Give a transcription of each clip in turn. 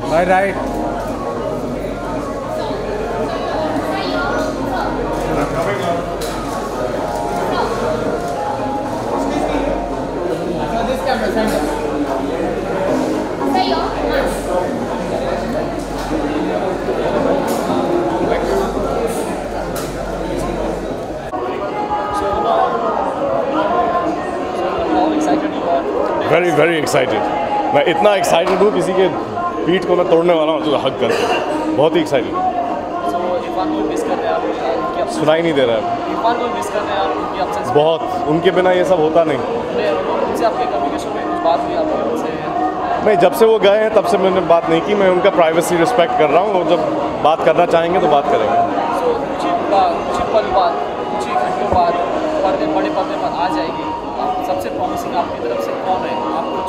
My right. This camera, center. Very very excited. मैं इतना excited हूँ किसी के बीट को मैं तोड़ने वाला हूँ तो हक करके बहुत ही एक्साइटेड हूँ। सुनाई नहीं दे रहा है बहुत, उनके बिना ये सब होता नहीं। नहीं, जब से वो गए हैं तब से मैंने बात नहीं की। मैं उनका प्राइवेसी रिस्पेक्ट कर रहा हूँ और जब बात करना चाहेंगे तो बात करेंगे। बड़े पर्दे पर आ जाएगी, सबसे प्रॉमिसिंग आपकी तरफ से कौन है? आपको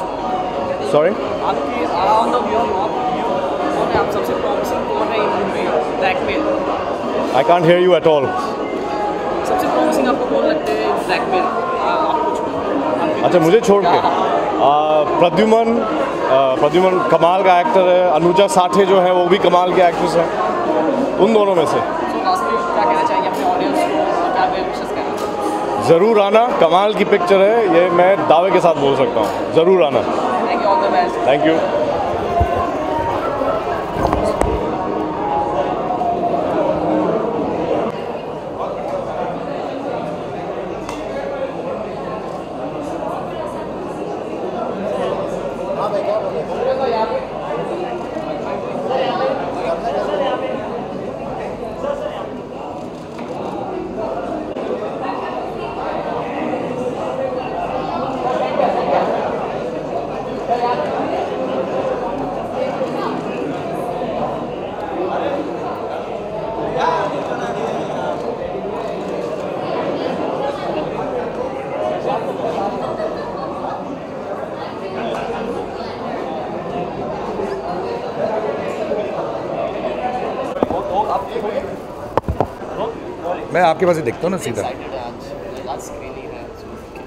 सॉरी, आपकी ऑन द व्यू कौन है? आप सबसे प्रॉमिसिंग कौन है in movie Blackmail? I can't hear you at all. सबसे प्रॉमिसिंग आपको कौन लगते हैं ब्लैकमेल? आपको अच्छा, मुझे छोड़ के प्रद्युमन कमाल का एक्टर है। अनुजा साठे जो है वो भी कमाल के एक्ट्रेस है। उन दोनों में से क्या कहना चाहिए अपने ऑडियंस को? क्या विशेष कहना? ज़रूर आना, कमाल की पिक्चर है ये, मैं दावे के साथ बोल सकता हूँ। ज़रूर आना। Thank you, all the best. Thank you. मैं आपके पास ही देखता हूँ ना सीधा।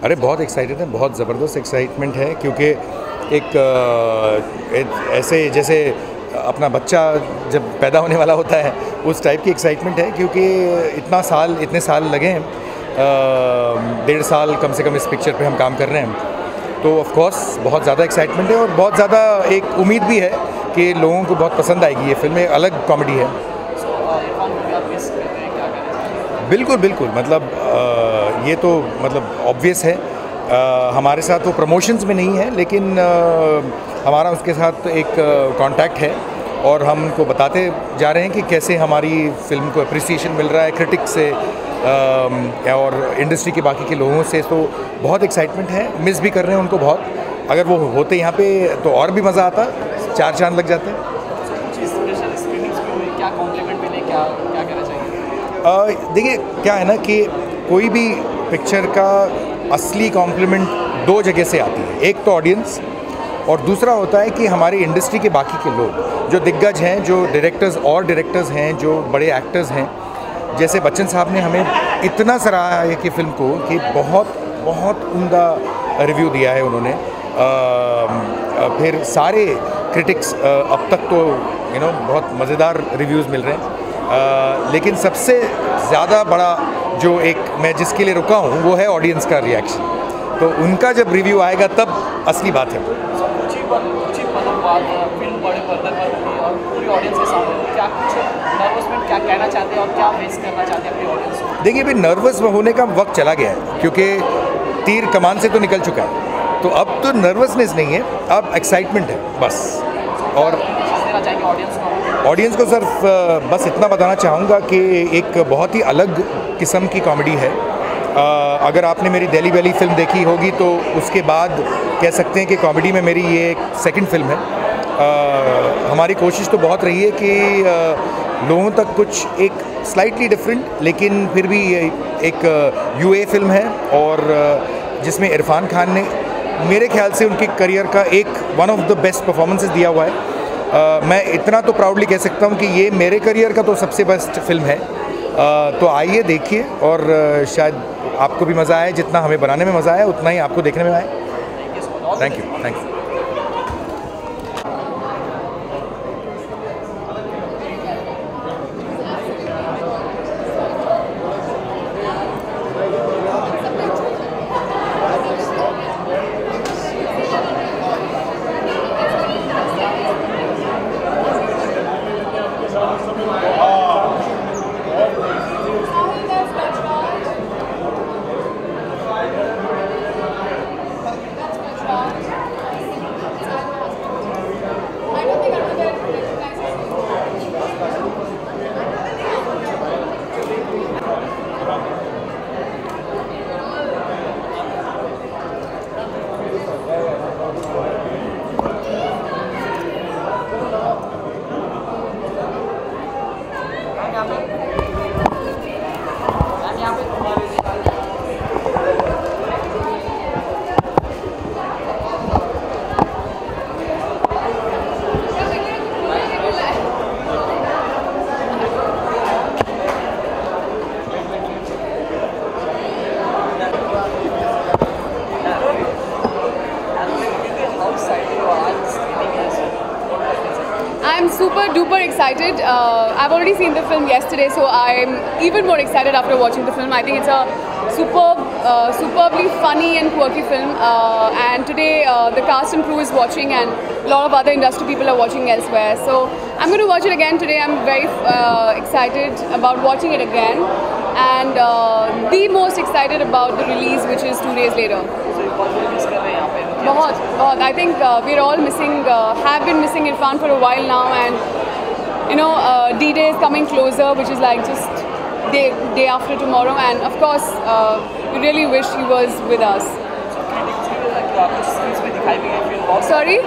अरे बहुत एक्साइटेड है, बहुत ज़बरदस्त एक्साइटमेंट है क्योंकि एक ऐसे जैसे अपना बच्चा जब पैदा होने वाला होता है उस टाइप की एक्साइटमेंट है क्योंकि इतने साल लगे हैं, 1.5 साल कम से कम इस पिक्चर पे हम काम कर रहे हैं। तो ऑफ कोर्स बहुत ज़्यादा एक्साइटमेंट है और बहुत ज़्यादा एक उम्मीद भी है कि लोगों को बहुत पसंद आएगी। ये फिल्म एक अलग कॉमेडी है। बिल्कुल बिल्कुल, मतलब ये तो मतलब ऑब्वियस है। हमारे साथ वो प्रमोशंस में नहीं है लेकिन हमारा उसके साथ एक कांटेक्ट है और हम उनको बताते जा रहे हैं कि कैसे हमारी फिल्म को अप्रिसिएशन मिल रहा है क्रिटिक्स से और इंडस्ट्री के बाकी के लोगों से। तो बहुत एक्साइटमेंट है, मिस भी कर रहे हैं उनको बहुत। अगर वो होते यहाँ पे तो और भी मज़ा आता, 4 चांद लग जाते हैं। क्या कॉम्प्लीमेंट मिले, क्या कहना चाहिए? देखिए क्या है ना कि कोई भी पिक्चर का असली कॉम्प्लीमेंट 2 जगह से आती है। एक तो ऑडियंस और दूसरा होता है कि हमारी इंडस्ट्री के बाकी के लोग जो दिग्गज हैं, जो डायरेक्टर्स हैं, जो बड़े एक्टर्स हैं। जैसे बच्चन साहब ने हमें इतना सराहा है कि फ़िल्म को कि बहुत बहुत उम्दा रिव्यू दिया है उन्होंने। फिर सारे क्रिटिक्स अब तक तो बहुत मज़ेदार रिव्यूज़ मिल रहे हैं। लेकिन सबसे ज़्यादा बड़ा जो एक मैं जिसके लिए रुका हूँ वो है ऑडियंस का रिएक्शन। तो उनका जब रिव्यू आएगा तब असली बात है। क्या कहना चाहते हैं और क्या फेस करना चाहते हैं अपनी ऑडियंस को? देखिए भाई, नर्वस होने का वक्त चला गया है क्योंकि तीर कमान से तो निकल चुका है। तो अब तो नर्वसनेस नहीं है, अब एक्साइटमेंट है बस। और ऑडियंस को सिर्फ बस इतना बताना चाहूँगा कि एक बहुत ही अलग किस्म की कॉमेडी है। अगर आपने मेरी दिल्ली वैली फिल्म देखी होगी तो उसके बाद कह सकते हैं कि कॉमेडी में मेरी ये एक सेकंड फिल्म है। हमारी कोशिश तो बहुत रही है कि लोगों तक कुछ एक स्लाइटली डिफरेंट लेकिन फिर भी एक यूए फिल्म है और जिसमें इरफान खान ने मेरे ख्याल से उनके करियर का एक one of the best performances दिया हुआ है। मैं इतना तो प्राउडली कह सकता हूँ कि ये मेरे करियर का तो सबसे बेस्ट फिल्म है। तो आइए देखिए और शायद आपको भी मज़ा आए, जितना हमें बनाने में मज़ा आया उतना ही आपको देखने में आए। Thank you. super duper excited. I've already seen the film yesterday, so I'm even more excited after watching the film. I think it's a superbly funny and quirky film. And today the cast and crew is watching, and a lot of other industry people are watching elsewhere. So I'm going to watch it again today. I'm very excited about watching it again, and the most excited about the release, which is 2 days later. बहुत I think we're all missing, have been missing Irfan for a while now, and you know D-Day is coming closer, which is like just day after tomorrow, and of course we really wish he was with us. Sorry?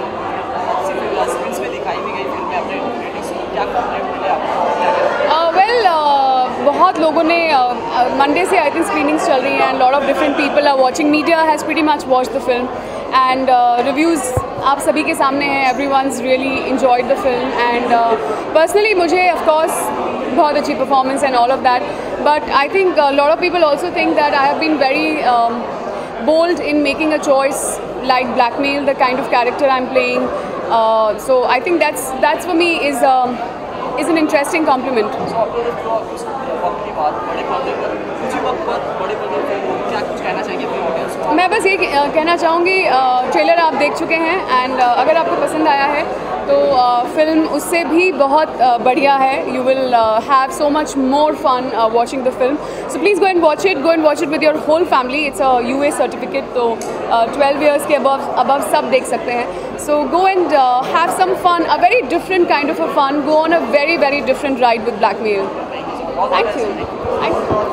बहुत लोगों ने Monday से I think screenings चल रही हैं, and lot of different people are watching. Media has pretty much watch the film, and reviews आप सभी के सामने हैं. Everyone's really enjoyed the film, and personally मुझे of course बहुत अच्छी performance and all of that, but I think a lot of people also think that I have been very bold in making a choice like blackmail, the kind of character I'm playing. So I think that's for me is an interesting compliment. मैं बस ये कहना चाहूँगी, trailer आप देख चुके हैं, and अगर आपको पसंद आया है तो फिल्म उससे भी बहुत बढ़िया है. You will have so much more fun watching the film. So please go and watch it with your whole family. It's a UA certificate, तो 12 years के अबव सब देख सकते हैं. So go and have some fun, a very different kind of a fun. Go on a very, very different ride with Blackmail. Thank you. Thank you.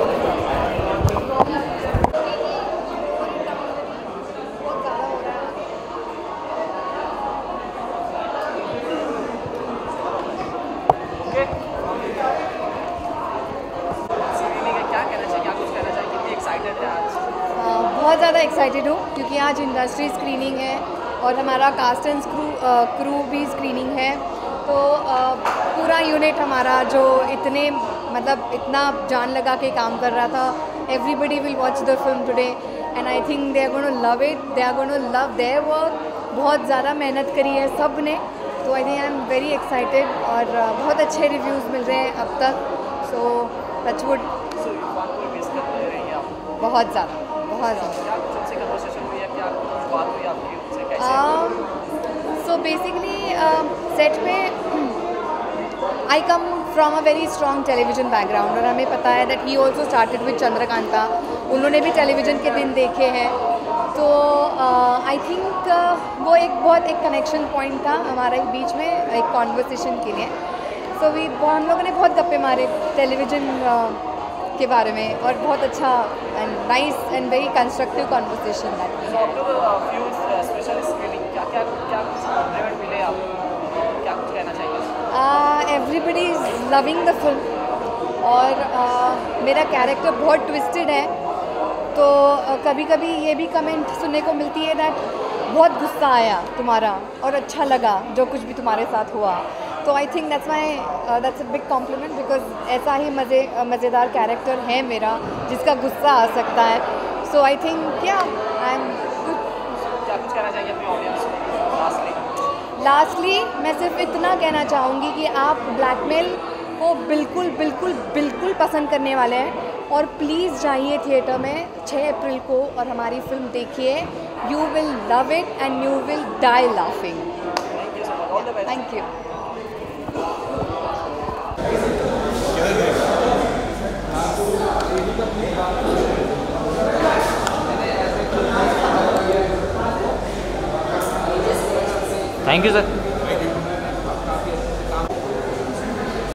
बहुत ज़्यादा excited हूँ क्योंकि आज इंडस्ट्री स्क्रीनिंग है और हमारा कास्ट एंड क्रू भी screening है. तो पूरा यूनिट हमारा जो इतना जान लगा के काम कर रहा था, everybody will watch the film today, and I think they are gonna love it, they are gonna love their work. बहुत ज़्यादा मेहनत करी है सब ने, तो I think I am very excited, और बहुत अच्छे रिव्यूज़ मिल रहे हैं अब तक. So touchwood. बहुत ज़्यादा. So basically सेट पे I come from a very strong television background, और हमें पता है that he also started with Chandrakanta. उन्होंने भी टेलीविज़न के दिन देखे हैं, तो आई थिंक वो बहुत एक कनेक्शन पॉइंट था हमारे बीच में, एक कॉन्वर्सेशन के लिए. सो हम लोगों ने बहुत गप्पे मारे टेलीविज़न के बारे में, और बहुत अच्छा and nice and very constructive conversation that. Everybody is loving the film, और मेरा कैरेक्टर बहुत ट्विस्टेड है, तो कभी कभी ये भी कमेंट सुनने को मिलती है दैट बहुत गुस्सा आया तुम्हारा और अच्छा लगा जो कुछ भी तुम्हारे साथ हुआ. तो I think that's a big complement, because ऐसा ही मज़ेदार कैरेक्टर है मेरा जिसका गुस्सा आ सकता है. सो आई थिंक क्या आई एम गुड. लास्टली मैं सिर्फ इतना कहना चाहूँगी कि आप ब्लैकमेल को बिल्कुल बिल्कुल बिल्कुल पसंद करने वाले हैं, और प्लीज़ जाइए थिएटर में 6 अप्रैल को और हमारी फिल्म देखिए. You will love it and you will die laughing. Thank you. Thank you sir.